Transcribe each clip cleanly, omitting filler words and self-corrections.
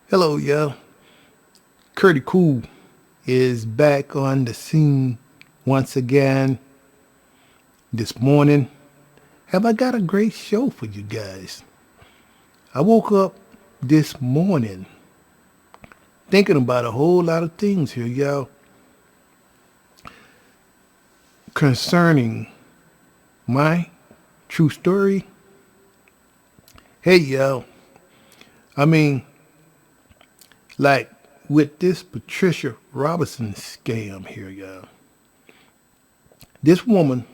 Hello, y'all. Curdy Cool is back on the scene once again this morning. Have I got a great show for you guys? I woke up this morning thinking about a whole lot of things here, y'all, concerning my true story. Hey, y'all. I mean, like with this Patricia Robinson scam here, y'all. This woman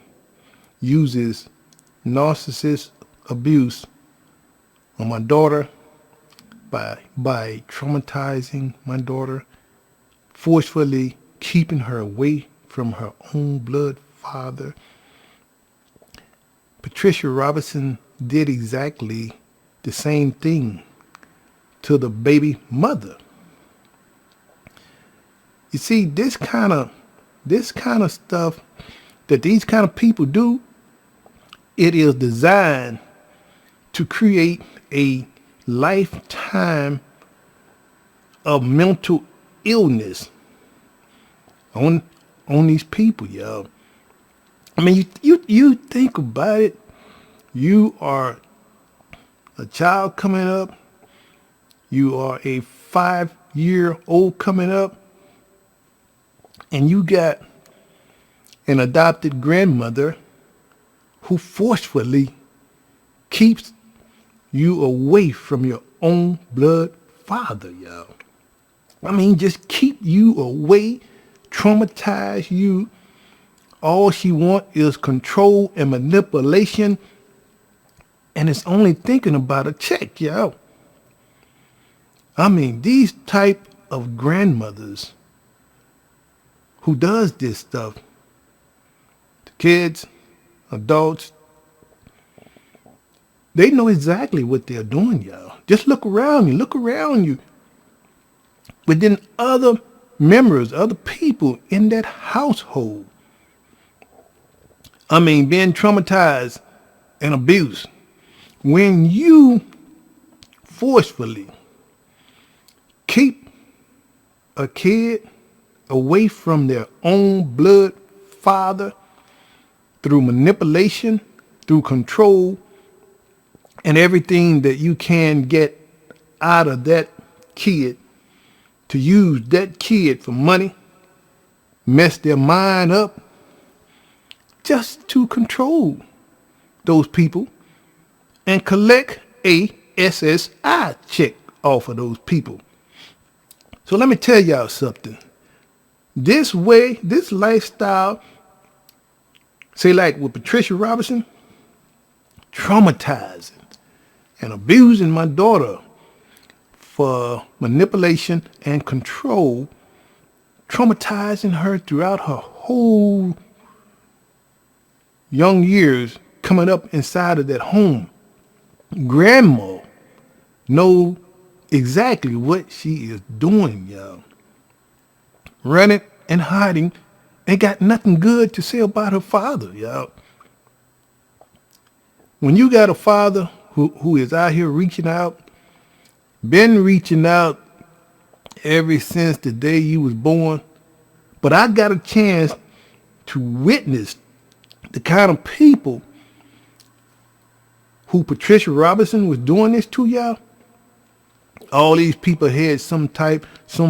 uses narcissist abuse on my daughter by traumatizing my daughter, forcefully keeping her away from her own blood father. Patricia Robinson did exactly the same thing to the baby mother. You see, this kind of stuff that these kind of people do, it is designed to create a lifetime of mental illness on these people, y'all. I mean, you think about it. You are a child coming up. You are a 5-year-old coming up. And you got an adopted grandmother who forcefully keeps you away from your own blood father, y'all. I mean, just keep you away, traumatize you. All she wants is control and manipulation, and it's only thinking about a check, y'all. I mean, these type of grandmothers who does this stuff to kids, adults, they know exactly what they're doing, y'all. Just look around you. But then other members, other people in that household, I mean, being traumatized and abused. When you forcefully keep a kid away from their own blood father through manipulation, through control, and everything that you can get out of that kid to use that kid for money, mess their mind up, just to control those people and collect a SSI check off of those people. So let me tell y'all something. This way, this lifestyle, say like with Patricia Robinson, traumatizing and abusing my daughter for manipulation and control, traumatizing her throughout her whole young years coming up inside of that home. Grandma know exactly what she is doing, y'all. Running and hiding, ain't got nothing good to say about her father, y'all. When you got a father who is out here reaching out, been reaching out ever since the day you was born, but I got a chance to witness the kind of people who Patricia Robinson was doing this to, y'all. All these people had some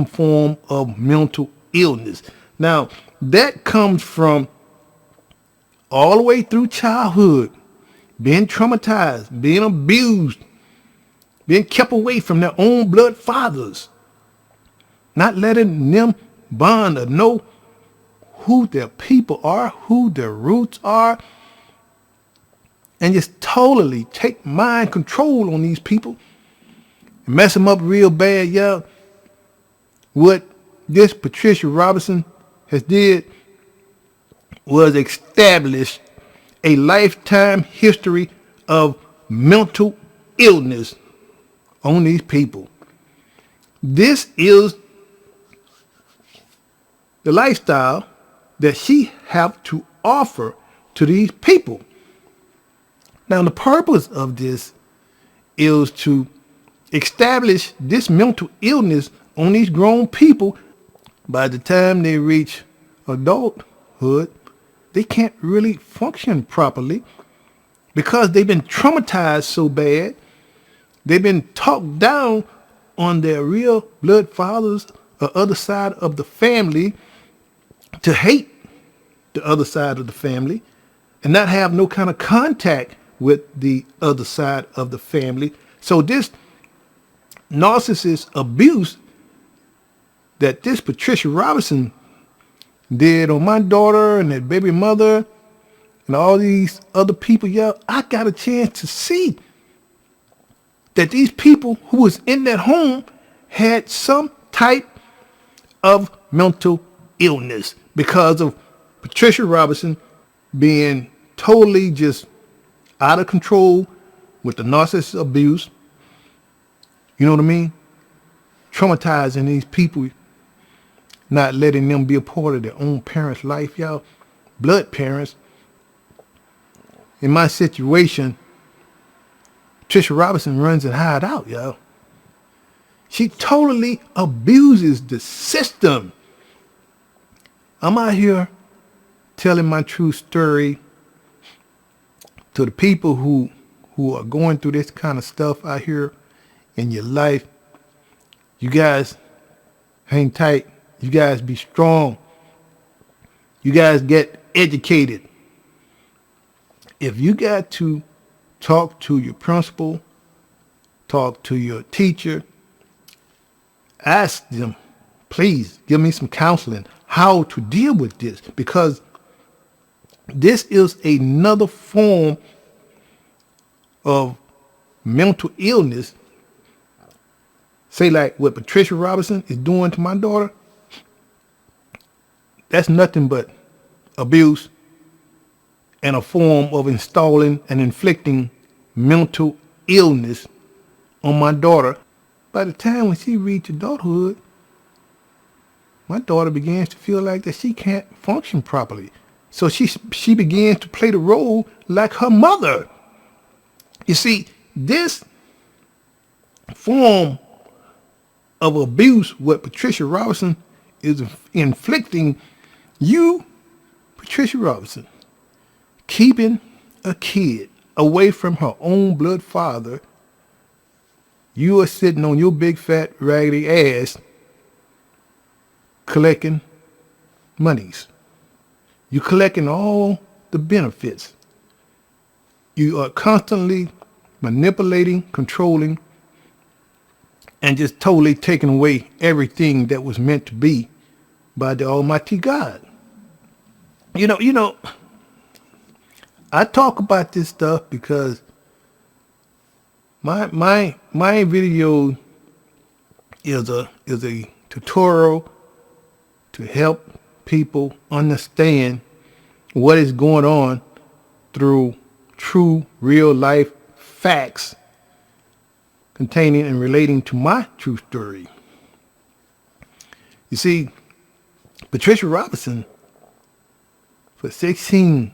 form of mental illness. Now, that comes from all the way through childhood, being traumatized, being abused, being kept away from their own blood fathers, not letting them bond or know who their people are, who their roots are, and just totally take mind control on these people and mess them up real bad, y'all. What this Patricia Robinson has did was establish a lifetime history of mental illness on these people. This is the lifestyle that she have to offer to these people. Now, the purpose of this is to establish this mental illness on these grown people. By the time they reach adulthood, they can't really function properly because they've been traumatized so bad. They've been talked down on their real blood fathers or other side of the family to hate the other side of the family and not have no kind of contact with the other side of the family. So this narcissist abuse that this Patricia Robinson did on my daughter and that baby mother and all these other people, I got a chance to see that these people who was in that home had some type of mental illness because of Patricia Robinson being totally just out of control with the narcissist abuse. You know what I mean? Traumatizing these people, not letting them be a part of their own parents' life, blood parents. In my situation, Patricia Robinson runs and hide out, She totally abuses the system. I'm out here telling my true story to the people who are going through this kind of stuff out here in your life. You guys hang tight. You guys be strong. You guys get educated. If you got to talk to your principal, talk to your teacher, ask them, please give me some counseling, how to deal with this, because this is another form of mental illness. Say like what Patricia Robinson is doing to my daughter, that's nothing but abuse and a form of installing and inflicting mental illness on my daughter. By the time when she reached adulthood, my daughter begins to feel like that she can't function properly. So she begins to play the role like her mother. You see, this form of abuse, what Patricia Robinson is inflicting, you, Patricia Robinson, keeping a kid away from her own blood father, you are sitting on your big fat raggedy ass collecting monies. You're collecting all the benefits. You are constantly manipulating, controlling, and just totally taking away everything that was meant to be by the Almighty God. You know, I talk about this stuff because my video is a tutorial to help people understand what is going on through true real life facts containing and relating to my true story. You see, Patricia Robinson, for 16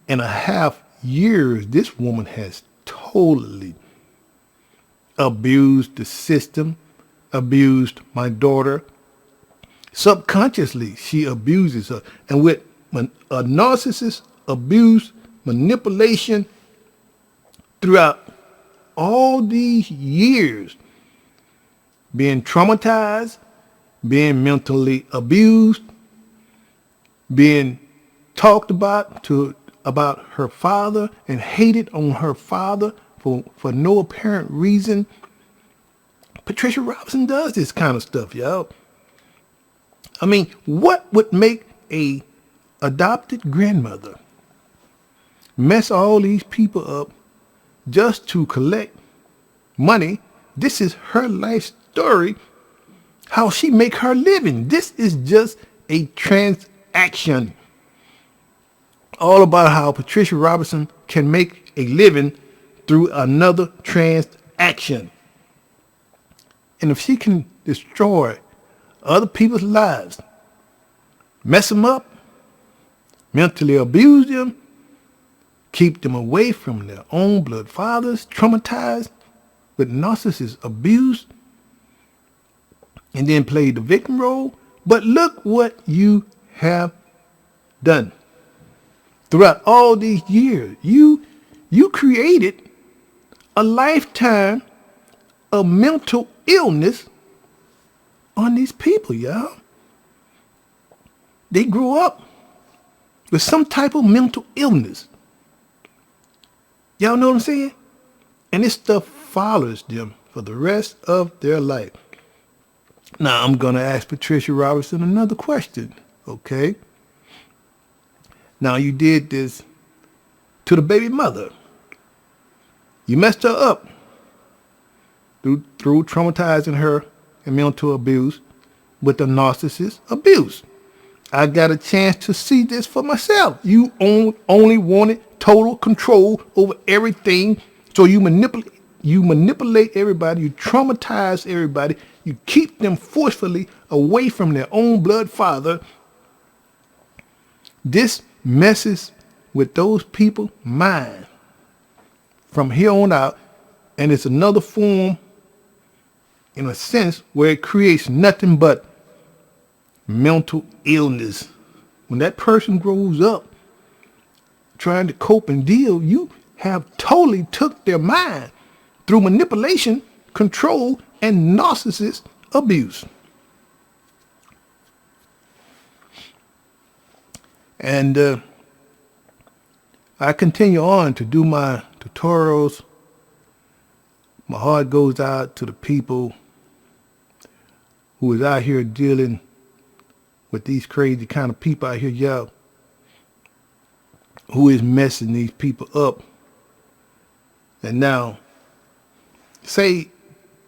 and a half years, this woman has totally abused the system, abused my daughter. Subconsciously, she abuses her. And with a narcissist abuse, manipulation throughout all these years, being traumatized, being mentally abused, being talked about her father and hated on her father for no apparent reason. Patricia Robinson does this kind of stuff, y'all. I mean, what would make a adopted grandmother mess all these people up just to collect money? This is her life story, how she make her living. This is just a transaction. All about how Patricia Robinson can make a living through another transaction. And if she can destroy other people's lives, mess them up, mentally abuse them, keep them away from their own blood fathers, traumatized, with narcissist abuse and then played the victim role. But look what you have done. Throughout all these years, you created a lifetime of mental illness on these people, y'all. They grew up with some type of mental illness. Y'all know what I'm saying? And this stuff follows them for the rest of their life. Now, I'm going to ask Patricia Robertson another question, okay? Now, you did this to the baby mother. You messed her up through traumatizing her and mental abuse with the narcissist abuse. I got a chance to see this for myself. You only wanted total control over everything, so you manipulate everybody, you traumatize everybody, you keep them forcefully away from their own blood father. This messes with those people's mind from here on out, and it's another form, in a sense, where it creates nothing but mental illness. When that person grows up trying to cope and deal, you have totally took their mind through manipulation, control, and narcissist abuse. And I continue on to do my tutorials. My heart goes out to the people who is out here dealing with these crazy kind of people out here, y'all, who is messing these people up. And now, say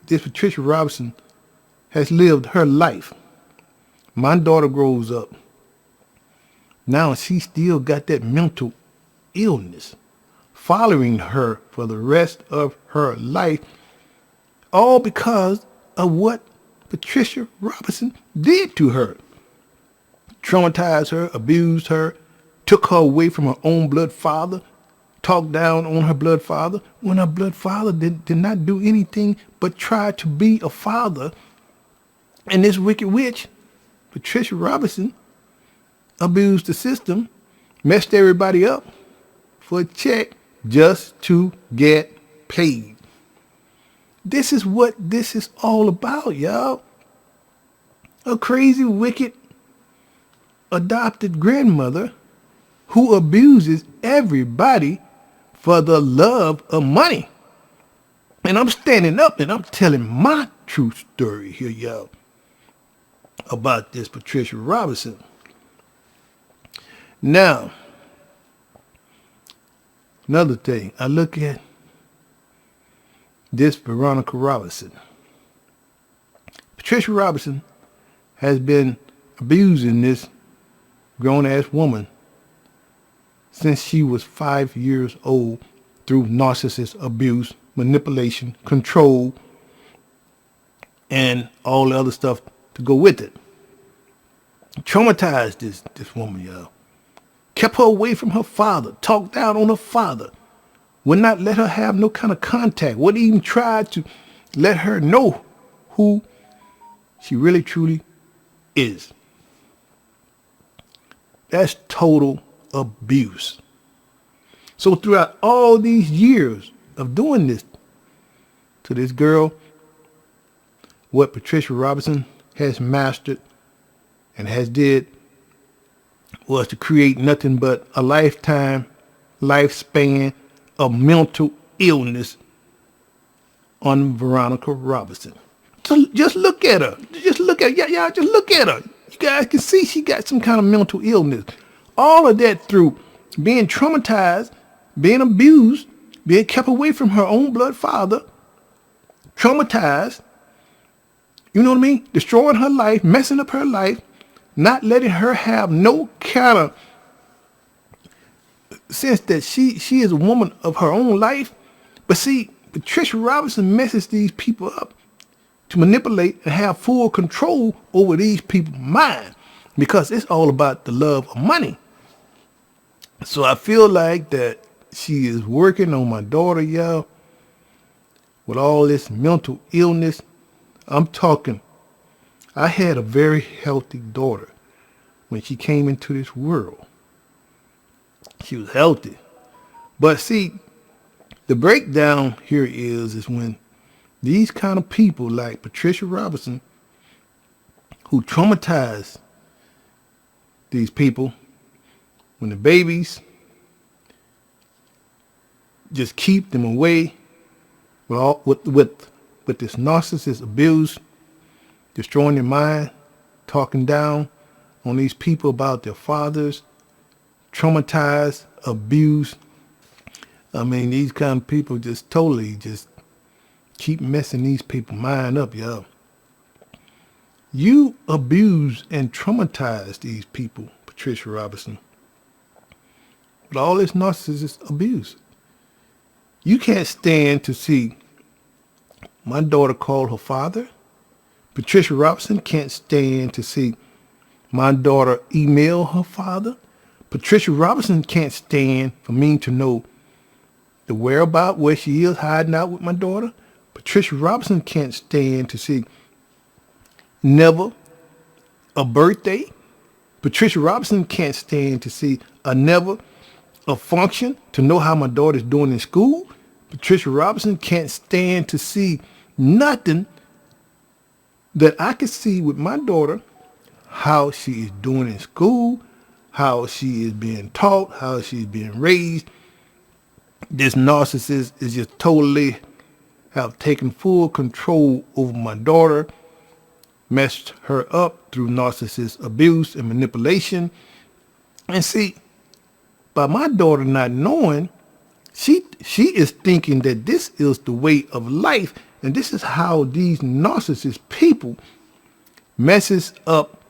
this Patricia Robertson has lived her life. My daughter grows up. Now she still got that mental illness following her for the rest of her life, all because of what Patricia Robertson did to her. Traumatized her, abused her, took her away from her own blood father, talked down on her blood father, when her blood father did not do anything but try to be a father. And this wicked witch, Patricia Robertson, abused the system, messed everybody up for a check just to get paid. This is what this is all about, y'all. A crazy, wicked, adopted grandmother who abuses everybody for the love of money. And I'm standing up and I'm telling my true story here, y'all, about this Patricia Robertson. Now, another thing, I look at this Veronica Robertson. Patricia Robertson has been abusing this grown-ass woman since she was 5 years old through narcissist abuse, manipulation, control, and all the other stuff to go with it. Traumatized this woman, y'all. Kept her away from her father, talked down on her father, would not let her have no kind of contact, wouldn't even try to let her know who she really truly is. That's total abuse. So throughout all these years of doing this to this girl, what Patricia Robertson has mastered and has did was to create nothing but a lifespan of mental illness on Veronica Robertson. So just look at her. Just look at y'all. Just look at her. You guys can see she got some kind of mental illness. All of that through being traumatized, being abused, being kept away from her own blood father, traumatized, you know what I mean? Destroying her life, messing up her life, not letting her have no kind of sense that she is a woman of her own life. But see, Patricia Robertson messes these people up to manipulate and have full control over these people's mind, because it's all about the love of money. So I feel like that she is working on my daughter, y'all, with all this mental illness. I'm talking, I had a very healthy daughter when she came into this world. She was healthy. But see, the breakdown here is when these kind of people like Patricia Robinson, who traumatize these people, when the babies just keep them away with this narcissist abuse, destroying their mind, talking down on these people about their fathers, traumatized, abused. I mean, these kind of people just totally just keep messing these people's mind up, y'all. You abuse and traumatize these people, Patricia Robinson, with all this narcissist abuse. You can't stand to see my daughter call her father. Patricia Robinson can't stand to see my daughter email her father. Patricia Robinson can't stand for me to know the whereabouts, where she is hiding out with my daughter. Patricia Robinson can't stand to see never a birthday. Patricia Robinson can't stand to see a function to know how my daughter's doing in school. Patricia Robinson can't stand to see nothing that I can see with my daughter, how she is doing in school, how she is being taught, how she's being raised. This narcissist is just totally have taken full control over my daughter, messed her up through narcissist abuse and manipulation. And see, by my daughter not knowing, she is thinking that this is the way of life, and this is how these narcissist people messes up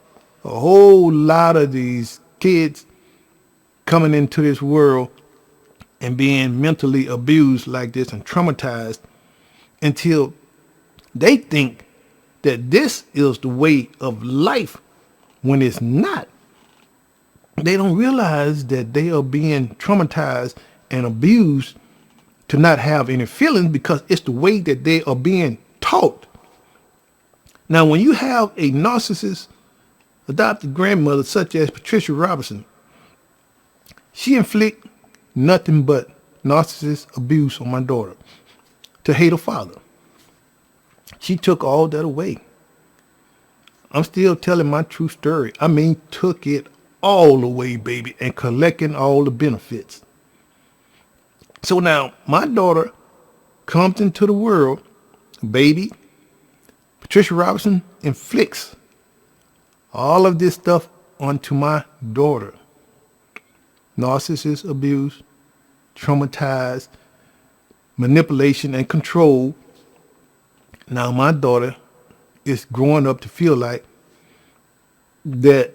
a whole lot of these kids coming into this world and being mentally abused like this and traumatized until they think that this is the way of life when it's not. They don't realize that they are being traumatized and abused to not have any feelings because it's the way that they are being taught. Now, when you have a narcissist adopted grandmother such as Patricia Robinson, she inflict nothing but narcissist abuse on my daughter to hate her father. She took all that away. I'm still telling my true story. I mean, took it all away, baby, and collecting all the benefits. So now my daughter comes into the world, baby. Patricia Robinson inflicts all of this stuff onto my daughter. Narcissist abuse, traumatized, manipulation and control. Now my daughter is growing up to feel like that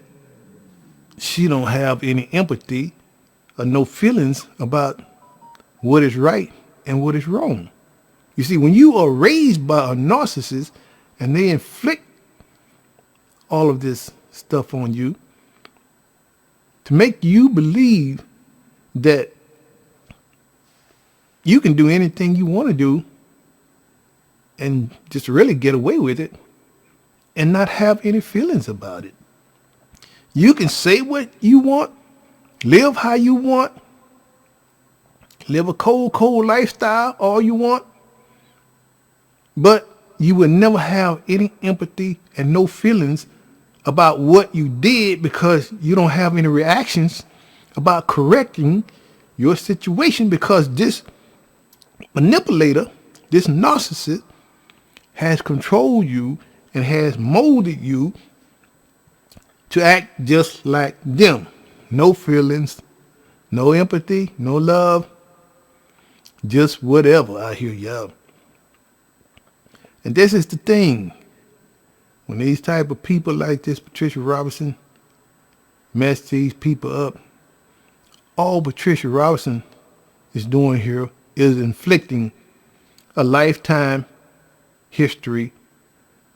she don't have any empathy or no feelings about what is right and what is wrong. You see, when you are raised by a narcissist and they inflict all of this stuff on you to make you believe that you can do anything you want to do and just really get away with it and not have any feelings about it. You can say what you want, live how you want, live a cold lifestyle all you want, but you will never have any empathy and no feelings about what you did because you don't have any reactions about correcting your situation because this manipulator, this narcissist, has controlled you and has molded you to act just like them. No feelings, no empathy, no love, just whatever. I hear y'all. And this is the thing. When these type of people like this, Patricia Robinson, mess these people up, all Patricia Robinson is doing here is inflicting a lifetime history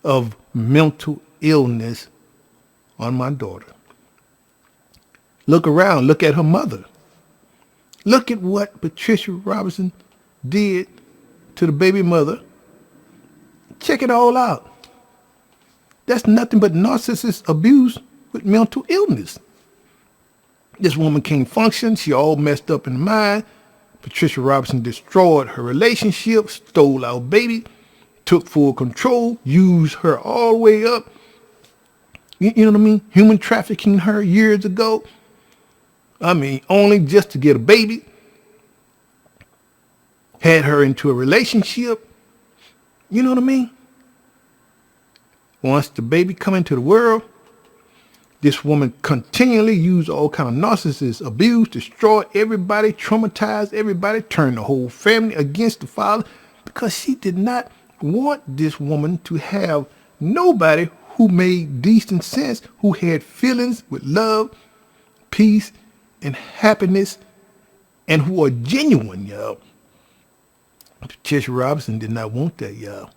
of mental illness on my daughter. Look around. Look at her mother. Look at what Patricia Robinson did to the baby mother Check it all out. That's nothing but narcissist abuse with mental illness. This woman can't function. She all messed up in the mind. Patricia Robinson destroyed her relationship, stole our baby, took full control, used her all the way up. You know what I mean? Human trafficking her years ago. I mean, only just to get a baby. Had her into a relationship. You know what I mean? Once the baby come into the world, this woman continually used all kind of narcissist abuse, destroyed everybody, traumatized everybody, turned the whole family against the father because she did not want this woman to have nobody who made decent sense, who had feelings with love, peace, and happiness, and who are genuine, y'all. Patricia Robinson did not want that, y'all.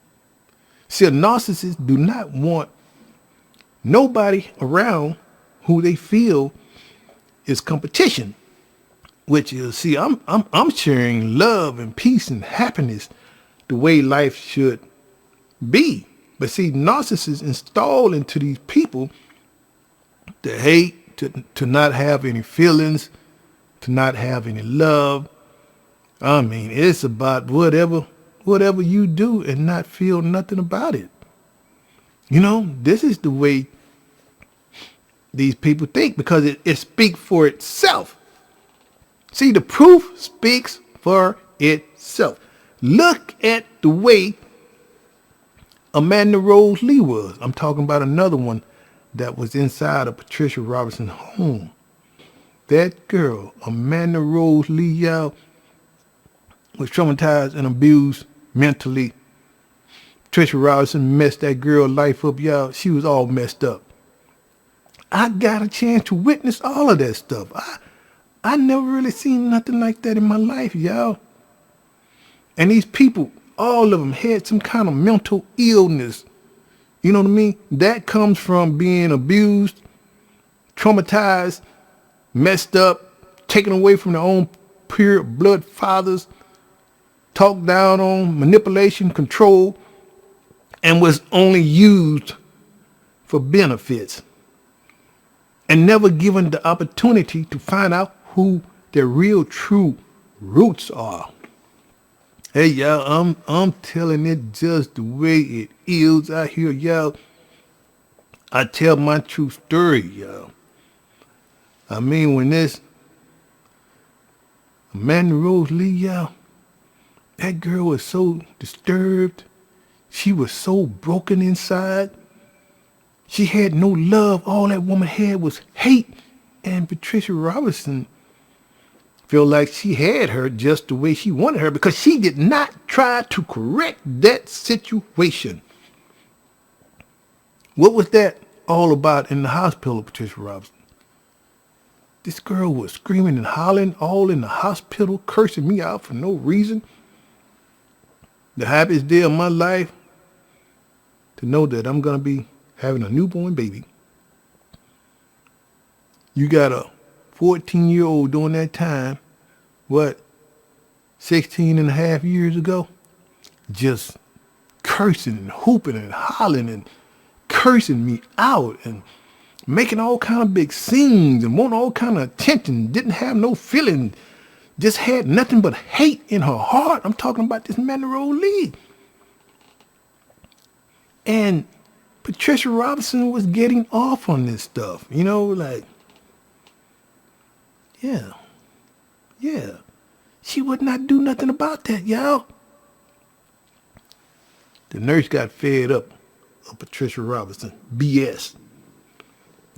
See, a narcissist do not want nobody around who they feel is competition, which is, see, I'm sharing love and peace and happiness the way life should be. But see, narcissists install into these people the hate, to not have any feelings, to not have any love. I mean, it's about whatever you do and not feel nothing about it. You know, this is the way these people think because it speaks for itself. See, the proof speaks for itself. Look at the way Amanda Rose Lee was. I'm talking about another one that was inside of Patricia Robinson's home. That girl, Amanda Rose Lee, y'all, was traumatized and abused mentally. Patricia Robinson messed that girl life up, y'all. She was all messed up. I got a chance to witness all of that stuff. I never really seen nothing like that in my life, y'all. And these people, all of them had some kind of mental illness. You know what I mean? That comes from being abused, traumatized, messed up, taken away from their own pure blood fathers, talked down on, manipulation, control, and was only used for benefits and never given the opportunity to find out who their real true roots are. Hey, y'all, I'm telling it just the way it is out here, y'all. I tell my true story, y'all. I mean, when this Amanda Rose Lee, y'all, that girl was so disturbed. She was so broken inside. She had no love. All that woman had was hate. And Patricia Robinson felt like she had her just the way she wanted her because she did not try to correct that situation. What was that all about in the hospital, Patricia Robinson? This girl was screaming and hollering all in the hospital, cursing me out for no reason. The happiest day of my life to know that I'm going to be having a newborn baby. You got a 14-year-old during that time, 16 and a half years ago, just cursing and hooping and hollering and cursing me out and making all kind of big scenes and wanting all kind of attention, didn't have no feeling, just had nothing but hate in her heart. I'm talking about this Amanda Rose Lee. And Patricia Robinson was getting off on this stuff, you know, like, yeah. She would not do nothing about that, y'all. The nurse got fed up of Patricia Robinson, BS,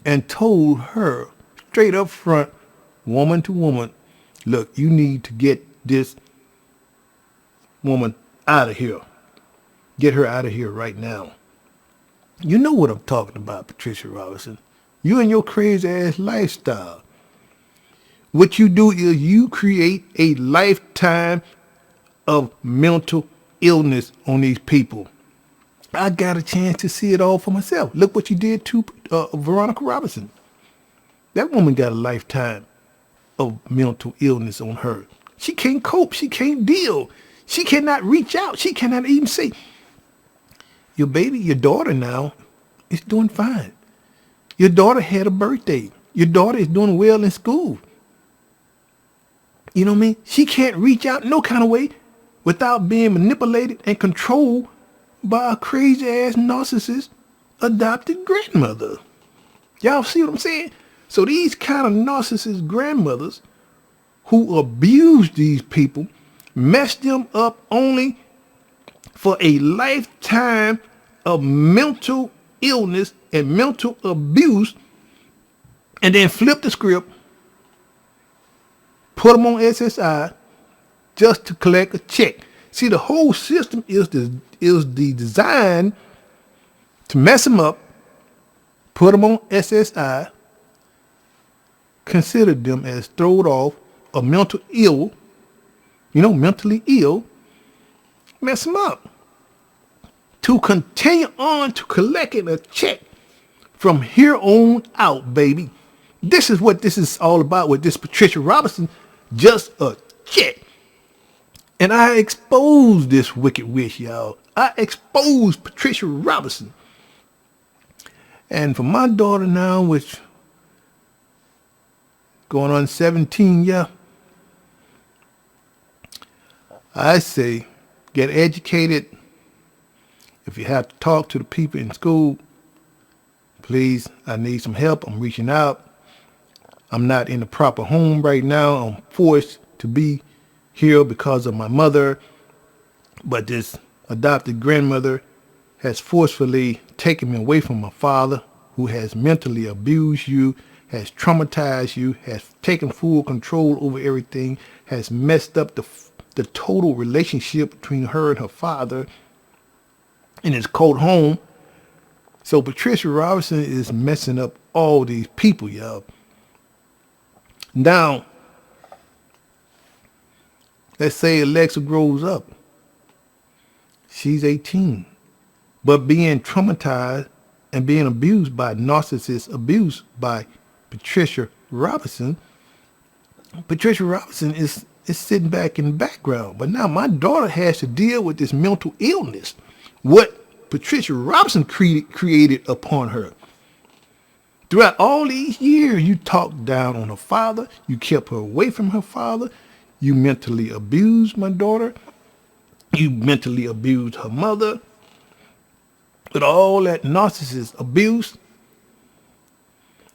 and told her straight up front, woman to woman, look, you need to get this woman out of here. Get her out of here right now. You know what I'm talking about, Patricia Robinson. You and your crazy ass lifestyle. What you do is you create a lifetime of mental illness on these people. I got a chance to see it all for myself. Look what you did to Veronica Robinson. That woman got a lifetime of mental illness on her. She can't cope. She can't deal. She cannot reach out. She cannot even say, Your baby, your daughter now is doing fine. Your daughter had a birthday. Your daughter is doing well in school. You know what I mean? She can't reach out no kind of way without being manipulated and controlled by a crazy ass narcissist adopted grandmother. Y'all see what I'm saying? So these kind of narcissist grandmothers who abuse these people, mess them up only for a lifetime of mental illness and mental abuse, and then flip the script, put them on SSI just to collect a check. See, the whole system is the design to mess them up, put them on SSI, consider them as thrown off or mentally ill, mess them up. To continue on to collecting a check from here on out, baby. This is what this is all about with this Patricia Robinson, just a check. And I exposed this wicked witch, y'all. I exposed Patricia Robinson. And for my daughter now, which going on 17, yeah, I say get educated. If you have to talk to the people in school, please, I need some help. I'm reaching out. I'm not in the proper home right now. I'm forced to be here because of my mother. But this adopted grandmother has forcefully taken me away from my father, who has mentally abused you, has traumatized you, has taken full control over everything, has messed up the total relationship between her and her father in his cold home. So Patricia Robinson is messing up all these people, y'all. Now, let's say Alexa grows up. She's 18, but being traumatized and being abused by narcissist abuse by Patricia Robinson. Patricia Robinson is sitting back in the background. But now my daughter has to deal with this mental illness. What Patricia Robinson created upon her. Throughout all these years, you talked down on her father. You kept her away from her father. You mentally abused my daughter. You mentally abused her mother. With all that narcissist abuse.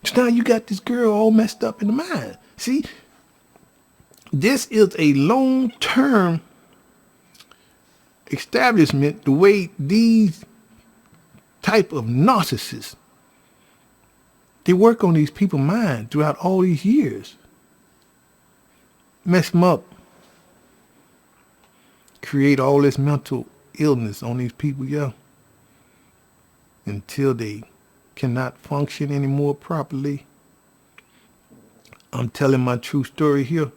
So now you got this girl all messed up in the mind. See, this is a long-term establishment, the way these type of narcissists, they work on these people's mind throughout all these years. Mess them up. Create all this mental illness on these people, yeah. Until they cannot function anymore properly. I'm telling my true story here.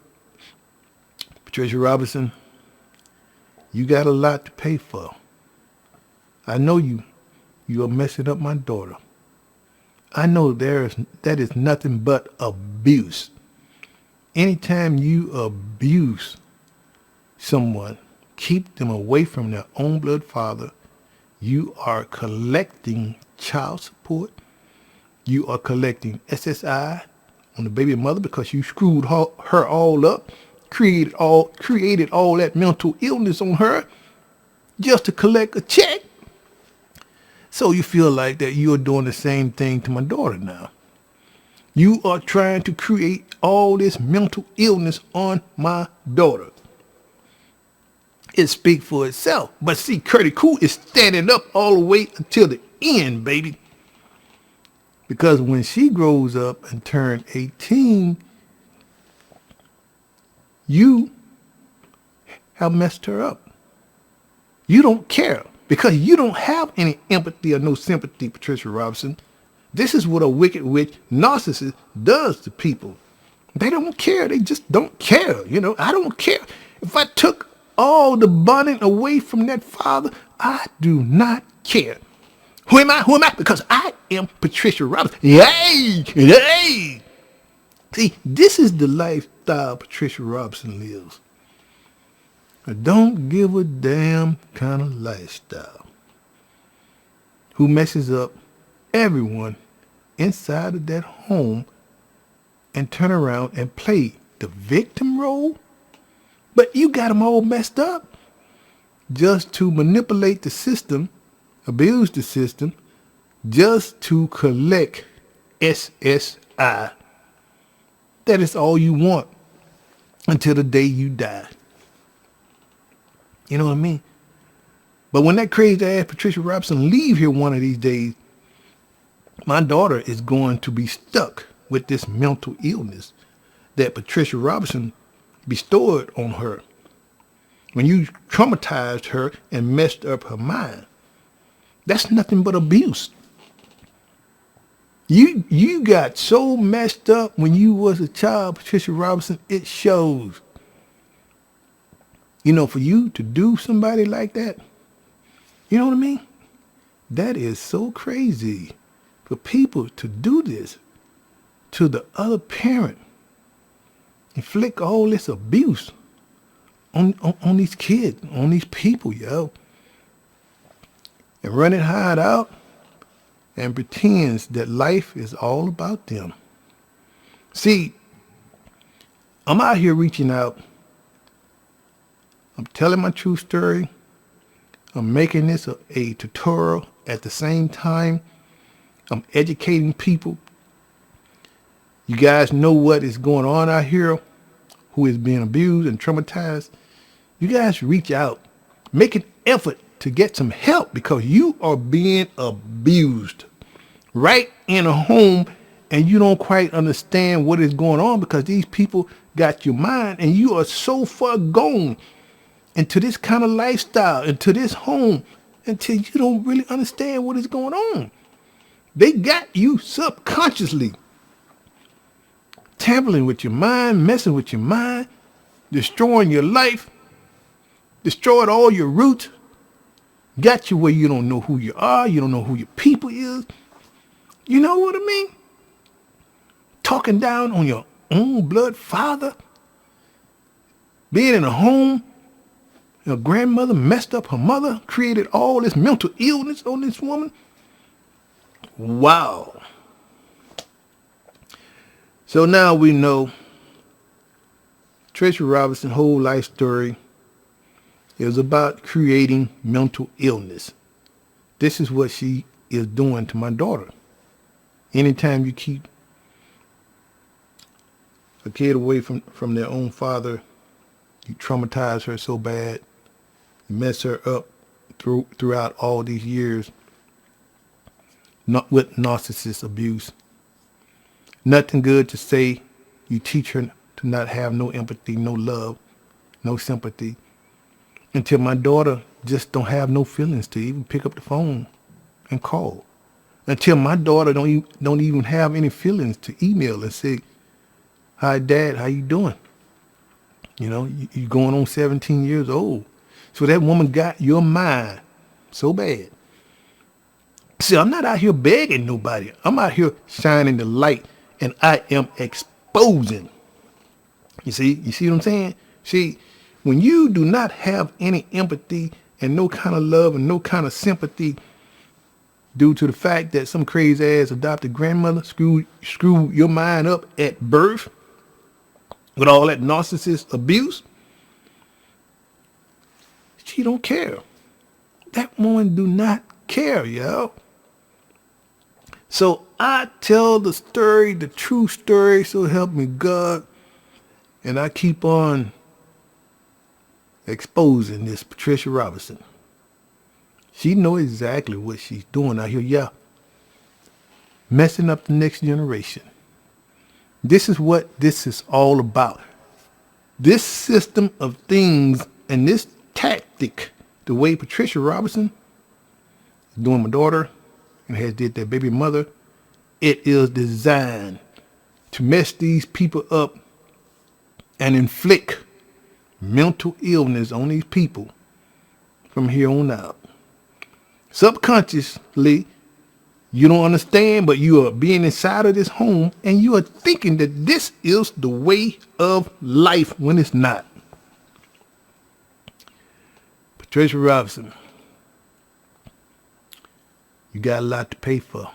Patricia Robinson, you got a lot to pay for. I know you are messing up my daughter. I know that is nothing but abuse. Anytime you abuse someone, keep them away from their own blood father, you are collecting child support. You are collecting SSI on the baby mother because you screwed her all up, created all that mental illness on her just to collect a check. So you feel like that you are doing the same thing to my daughter now. You are trying to create all this mental illness on my daughter. It speaks for itself. But see, CURTIEECOOL is standing up all the way until the end, baby. Because when she grows up and turns 18, you have messed her up. You don't care because you don't have any empathy or no sympathy, Patricia Robinson. This is what a wicked witch narcissist does to people. They don't care. They just don't care. I don't care. If I took all the bonding away from that father, I do not care. Who am I? Who am I? Because I am Patricia Robinson. Yay! Yay! See, this is the lifestyle Patricia Robinson lives. A don't give a damn kind of lifestyle. who messes up everyone inside of that home and turn around and play the victim role? But you got them all messed up just to manipulate the system, abuse the system, just to collect SSI. That is all you want until the day you die. You know what I mean? But when that crazy ass Patricia Robinson leave here one of these days, my daughter is going to be stuck with this mental illness that Patricia Robinson bestowed on her when you traumatized her and messed up her mind. That's nothing but abuse. You got so messed up when you was a child, Patricia Robinson, it shows. You know, for you to do somebody like that, you know what I mean? That is so crazy for people to do this to the other parent. Inflict all this abuse on these kids, on these people, yo. And run it hide out and pretends that life is all about them. See, I'm out here reaching out. I'm telling my true story. I'm making this a tutorial at the same time. I'm educating people. You guys know what is going on out here, who is being abused and traumatized. You guys reach out. Make an effort to get some help because you are being abused right in a home and you don't quite understand what is going on because these people got your mind and you are so far gone into this kind of lifestyle, into this home, until you don't really understand what is going on. They got you subconsciously tampering with your mind, messing with your mind, destroying your life, destroyed all your roots, got you where you don't know who you are, you don't know who your people is. You know what I mean? Talking down on your own blood father, being in a home, your grandmother messed up her mother, created all this mental illness on this woman. Wow. So now we know Patricia Robinson's whole life story is about creating mental illness. This is what she is doing to my daughter. Anytime you keep a kid away from their own father, you traumatize her so bad, you mess her up throughout all these years, not with narcissist abuse. Nothing good to say. You teach her to not have no empathy, no love, no sympathy. Until my daughter just don't have no feelings to even pick up the phone and call. Until my daughter don't even have any feelings to email and say, "Hi, Dad, how you doing?" You know, you going on 17 years old. So that woman got your mind so bad. See, I'm not out here begging nobody. I'm out here shining the light, and I am exposing. You see what I'm saying? See, when you do not have any empathy and no kind of love and no kind of sympathy due to the fact that some crazy ass adopted grandmother screwed your mind up at birth with all that narcissist abuse, she don't care. That woman do not care, yo. So I tell the story, the true story, so help me God. And I keep on exposing this Patricia Robinson. She knows exactly what she's doing out here, yeah. Messing up the next generation. This is what this is all about. This system of things and this tactic, the way Patricia Robinson is doing my daughter and has did their baby mother, it is designed to mess these people up and inflict mental illness on these people from here on out. Subconsciously, you don't understand, but you are being inside of this home and you are thinking that this is the way of life when it's not. Patricia Robinson, You got a lot to pay for.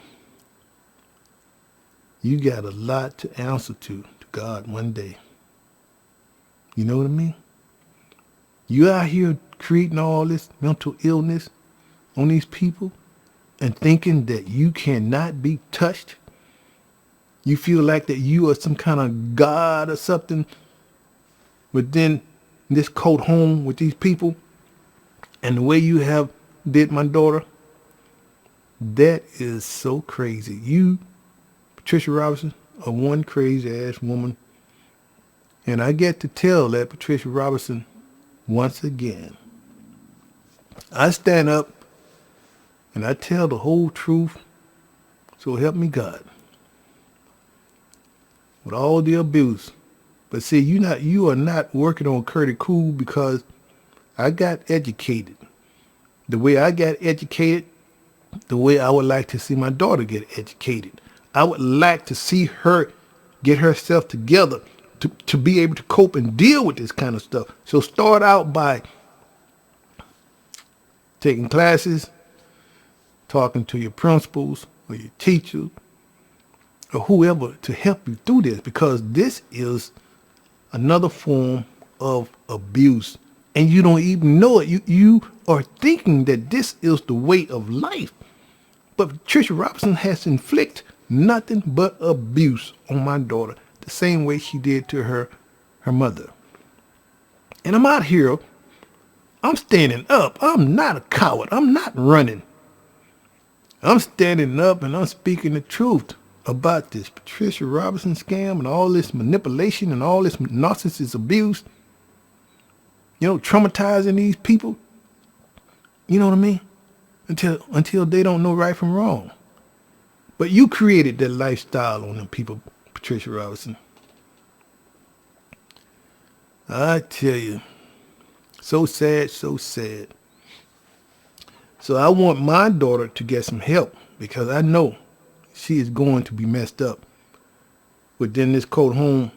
You got a lot to answer to God one day. You know what I mean? You out here creating all this mental illness on these people and thinking that you cannot be touched. You feel like that you are some kind of God or something. But then this coat home with these people and the way you have did my daughter, that is so crazy. You, Patricia Robinson, are one crazy ass woman. And I get to tell that Patricia Robinson once again. I stand up and I tell the whole truth, so help me God. With all the abuse. But see, you are not working on CURTIEECOOL because I got educated. The way I got educated, the way I would like to see my daughter get educated. I would like to see her get herself together to be able to cope and deal with this kind of stuff. So start out by taking classes, talking to your principals or your teachers or whoever to help you through this, because this is another form of abuse and you don't even know it. You are thinking that this is the way of life. But Patricia Robinson has inflicted nothing but abuse on my daughter, the same way she did to her mother. And I'm out here, I'm standing up. I'm not a coward. I'm not running. I'm standing up and I'm speaking the truth about this Patricia Robinson scam and all this manipulation and all this narcissist abuse. You know, traumatizing these people. You know what I mean? Until they don't know right from wrong. But you created that lifestyle on them people, Patricia Robinson. I tell you, so sad, so sad. So I want my daughter to get some help because I know she is going to be messed up within this cold home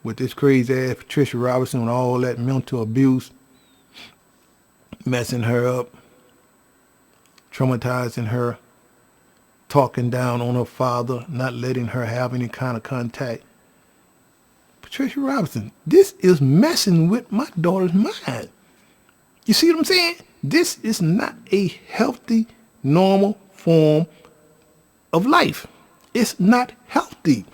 with this crazy ass Patricia Robinson and all that mental abuse, messing her up, traumatizing her, talking down on her father, not letting her have any kind of contact. Patricia Robinson, this is messing with my daughter's mind. You see what I'm saying? This is not a healthy, normal form of life. It's not healthy.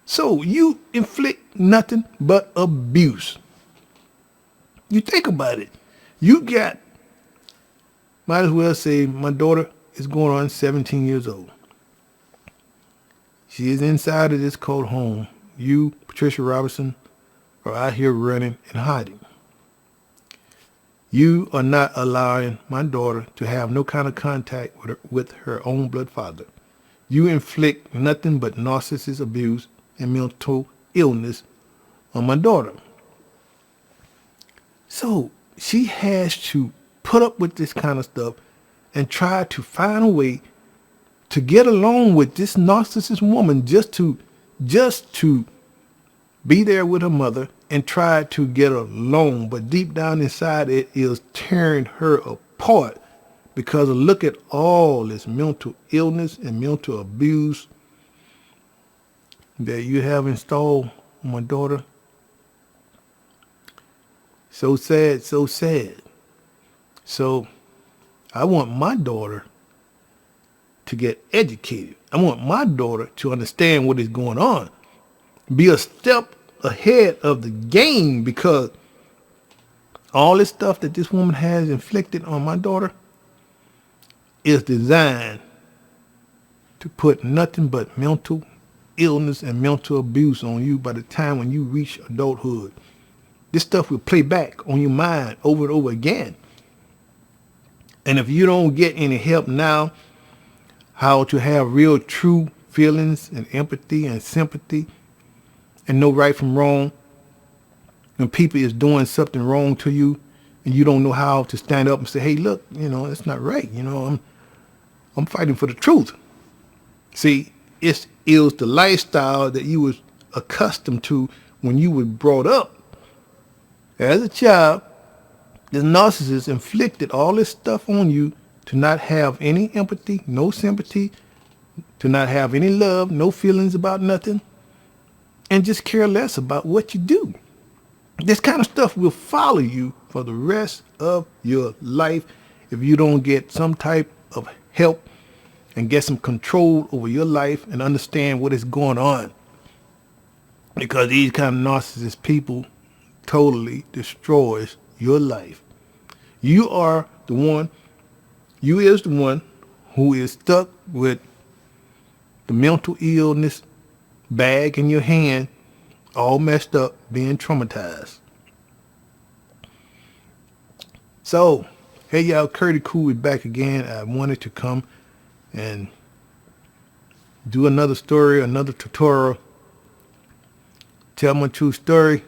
So you inflict nothing but abuse. You think about it. You got, might as well say my daughter is going on 17 years old. She is inside of this cold home. You, Patricia Robinson, are out here running and hiding. You are not allowing my daughter to have no kind of contact with her own blood father. You inflict nothing but narcissist abuse and mental illness on my daughter. So she has to put up with this kind of stuff and try to find a way to get along with this narcissist woman just to be there with her mother and try to get along. But deep down inside, it is tearing her apart because of look at all this mental illness and mental abuse that you have installed on my daughter. So sad, so sad. So I want my daughter to get educated. I want my daughter to understand what is going on. Be a step ahead of the game, because all this stuff that this woman has inflicted on my daughter is designed to put nothing but mental illness and mental abuse on you by the time when you reach adulthood. This stuff will play back on your mind over and over again. And if you don't get any help now, how to have real true feelings and empathy and sympathy and know right from wrong, when people is doing something wrong to you and you don't know how to stand up and say, hey, look, that's not right. I'm fighting for the truth. See, it is the lifestyle that you was accustomed to when you were brought up. As a child, the narcissist inflicted all this stuff on you to not have any empathy, no sympathy, to not have any love, no feelings about nothing, and just care less about what you do. This kind of stuff will follow you for the rest of your life if you don't get some type of help and get some control over your life and understand what is going on. Because these kind of narcissist people totally destroys your life. You is the one who is stuck with the mental illness bag in your hand, all messed up, being traumatized. So, hey y'all, CURTIEECOOL is back again. I wanted to come and do another story, another tutorial, tell my true story.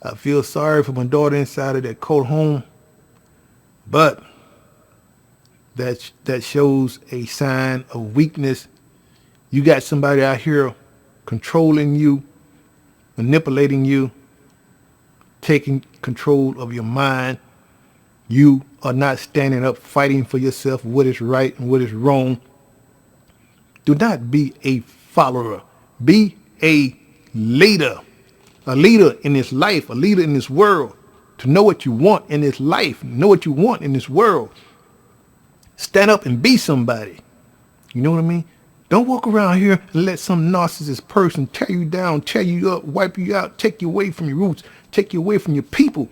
I feel sorry for my daughter inside of that cold home, but that shows a sign of weakness. You got somebody out here controlling you, manipulating you, taking control of your mind. You are not standing up, fighting for yourself, what is right and what is wrong. Do not be a follower. Be a leader in this life, a leader in this world, to know what you want in this life, know what you want in this world. Stand up and be somebody. You know what I mean? Don't walk around here and let some narcissist person tear you down, tear you up, wipe you out, take you away from your roots, take you away from your people,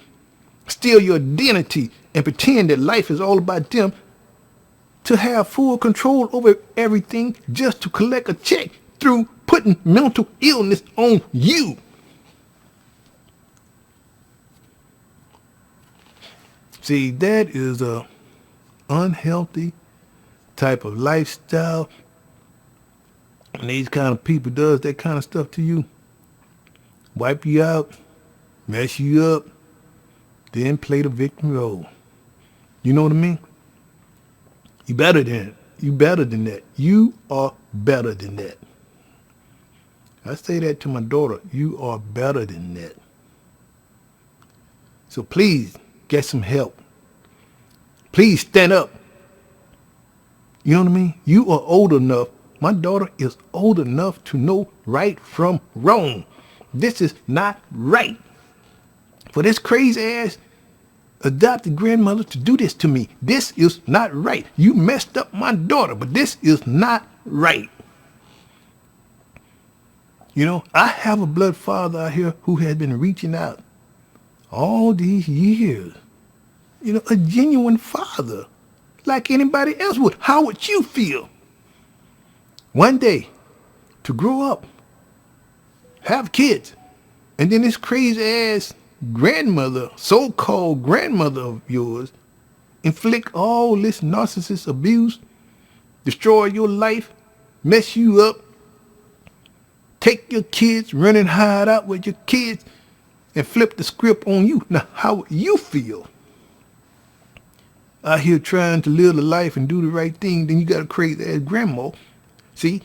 steal your identity, and pretend that life is all about them, to have full control over everything just to collect a check through putting mental illness on you. See, that is a unhealthy type of lifestyle. And these kind of people does that kind of stuff to you. Wipe you out, mess you up, then play the victim role. You know what I mean? You better than it. You better than that. You are better than that. I say that to my daughter. You are better than that. So please get some help. Please stand up. You know what I mean? You are old enough. My daughter is old enough to know right from wrong. This is not right. For this crazy ass adopted grandmother to do this to me. This is not right. You messed up my daughter, but this is not right. You know, I have a blood father out here who has been reaching out all these years. You know, a genuine father, like anybody else would. How would you feel one day to grow up, have kids, and then this crazy ass grandmother, so-called grandmother of yours, inflict all this narcissist abuse, destroy your life, mess you up, take your kids, run and hide out with your kids, and flip the script on you? Now, how would you feel? Out here trying to live the life and do the right thing, then you got a crazy ass grandma. See,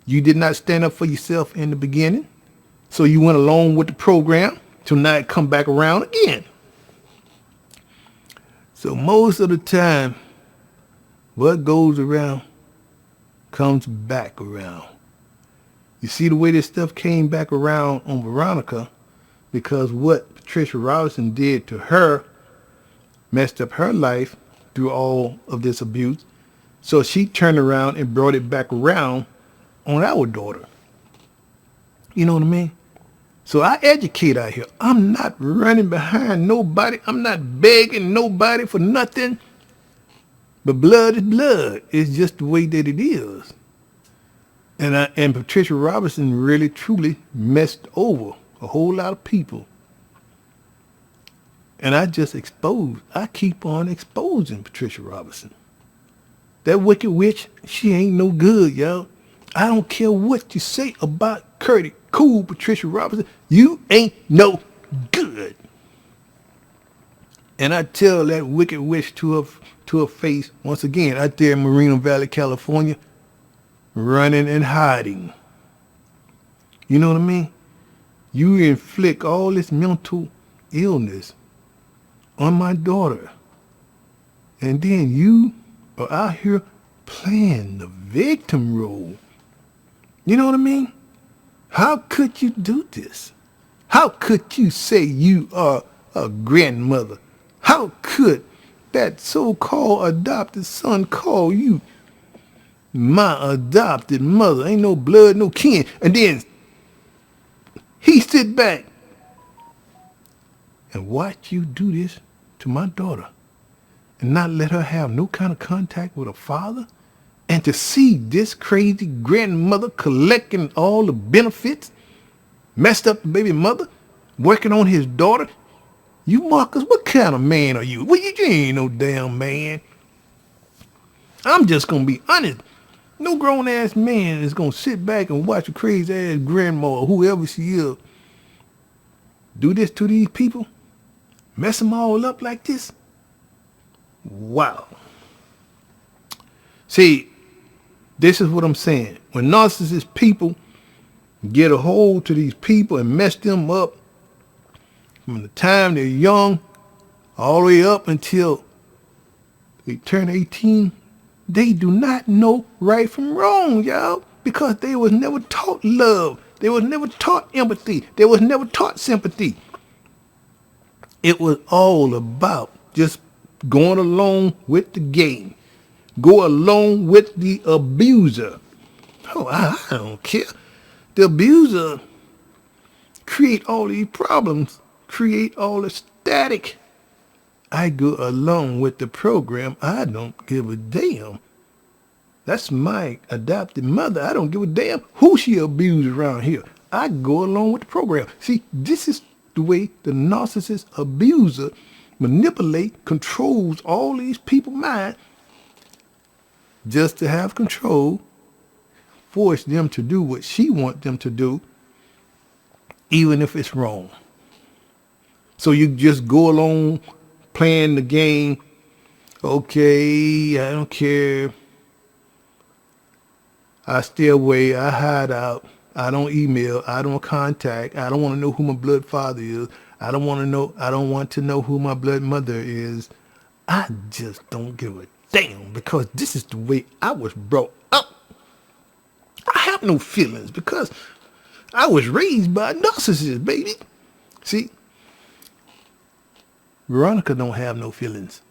you did not stand up for yourself in the beginning, so you went along with the program till now it come back around again. So most of the time, what goes around comes back around. You see the way this stuff came back around on Veronica, because what Patricia Robinson did to her messed up her life through all of this abuse. So she turned around and brought it back around on our daughter. You know what I mean? So I educate out here. I'm not running behind nobody. I'm not begging nobody for nothing. But blood is blood. It's just the way that it is. And Patricia Robinson really truly messed over a whole lot of people. And I keep on exposing Patricia Robinson. That wicked witch, she ain't no good, y'all. I don't care what you say about CURTIEECOOL, Patricia Robinson. You ain't no good. And I tell that wicked witch to her face, once again, out there in Moreno Valley, California, running and hiding. You know what I mean? You inflict all this mental illness on my daughter. And then you are out here playing the victim role. You know what I mean? How could you do this? How could you say you are a grandmother? How could that so-called adopted son call you my adopted mother? Ain't no blood, no kin. And then he sit back and watch you do this to my daughter and not let her have no kind of contact with her father? And to see this crazy grandmother collecting all the benefits, messed up the baby mother, working on his daughter. You Marcus, what kind of man are you? Well, you ain't no damn man. I'm just going to be honest. No grown-ass man is going to sit back and watch a crazy-ass grandma or whoever she is do this to these people, mess them all up like this. Wow. See, this is what I'm saying. When narcissist people get a hold to these people and mess them up from the time they're young all the way up until they turn 18, they do not know right from wrong, y'all, because they was never taught love. They was never taught empathy. They was never taught sympathy. It was all about just going along with the game. Go along with the abuser. Oh, I don't care. The abuser create all these problems, create all the static. I go along with the program. I don't give a damn. That's my adopted mother. I don't give a damn who she abused around here. I go along with the program. See, this is the way the narcissist abuser manipulate, controls all these people's mind just to have control, force them to do what she wants them to do, even if it's wrong. So you just go along playing the game. Okay, I don't care. I stay away. I hide out. I don't email. I don't contact. I don't want to know who my blood father is. I don't want to know who my blood mother is. I just don't give a damn because this is the way I was brought up. I have no feelings because I was raised by a narcissist, baby. See, Veronica don't have no feelings.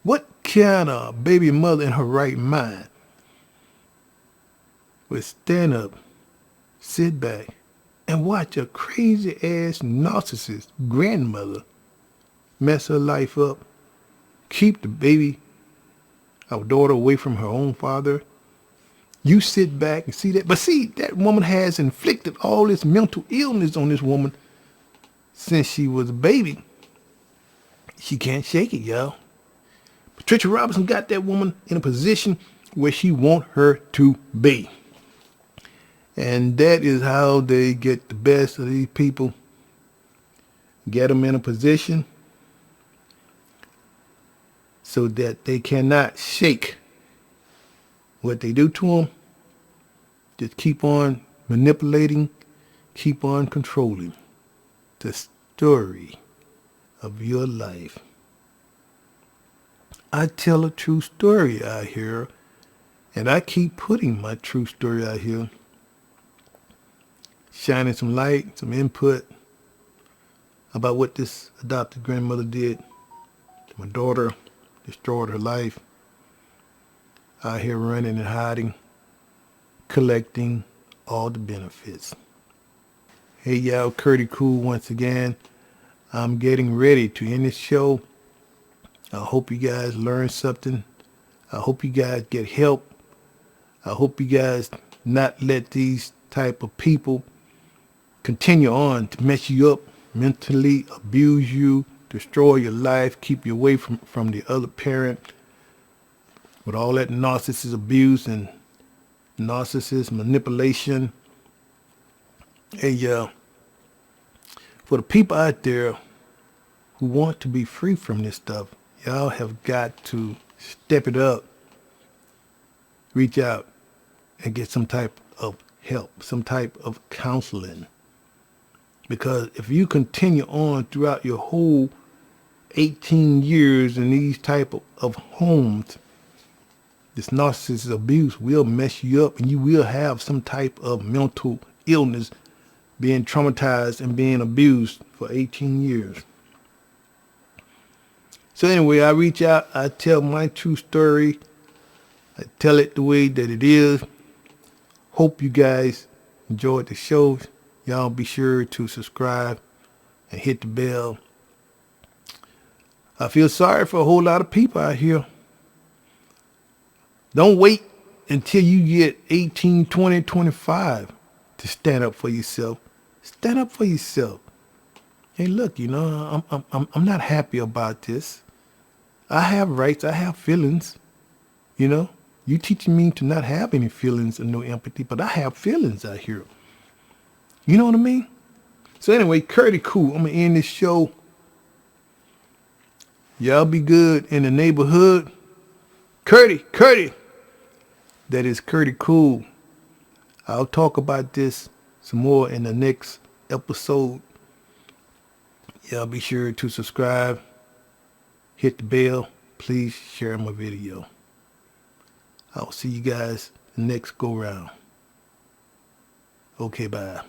What kind of baby mother in her right mind would stand up, sit back, and watch a crazy-ass narcissist grandmother mess her life up, keep the baby, our daughter, away from her own father? You sit back and see that. But see, that woman has inflicted all this mental illness on this woman since she was a baby. She can't shake it, y'all. Patricia Robinson got that woman in a position where she want her to be. And that is how they get the best of these people. Get them in a position so that they cannot shake what they do to them. Just keep on manipulating, keep on controlling the story of your life. I tell a true story out here, and I keep putting my true story out here, shining some light, some input about what this adopted grandmother did to my daughter, destroyed her life, out here running and hiding, collecting all the benefits. Hey y'all, Curtie Cool once again. I'm getting ready to end this show. I hope you guys learn something. I hope you guys get help. I hope you guys not let these type of people continue on to mess you up, mentally abuse you, destroy your life, keep you away from the other parent with all that narcissist abuse and narcissist manipulation. Hey, for the people out there who want to be free from this stuff, y'all have got to step it up, reach out, and get some type of help, some type of counseling. Because if you continue on throughout your whole 18 years in these type of homes, this narcissist abuse will mess you up, and you will have some type of mental illness, being traumatized and being abused for 18 years. So anyway, I reach out, I tell my true story, I tell it the way that it is. Hope you guys enjoyed the show. Y'all be sure to subscribe and hit the bell. I feel sorry for a whole lot of people out here. Don't wait until you get 18, 20, 25 to stand up for yourself. Stand up for yourself. Hey, look, you know, I'm not happy about this. I have rights. I have feelings. You know, you teaching me to not have any feelings and no empathy, but I have feelings out here. You know what I mean? So anyway, Curtie Cool. I'm going to end this show. Y'all be good in the neighborhood. Curtie. That is Curtie Cool. I'll talk about this some more in the next episode. Y'all be sure to subscribe. Hit the bell. Please share my video. I'll see you guys next go round. Okay, bye.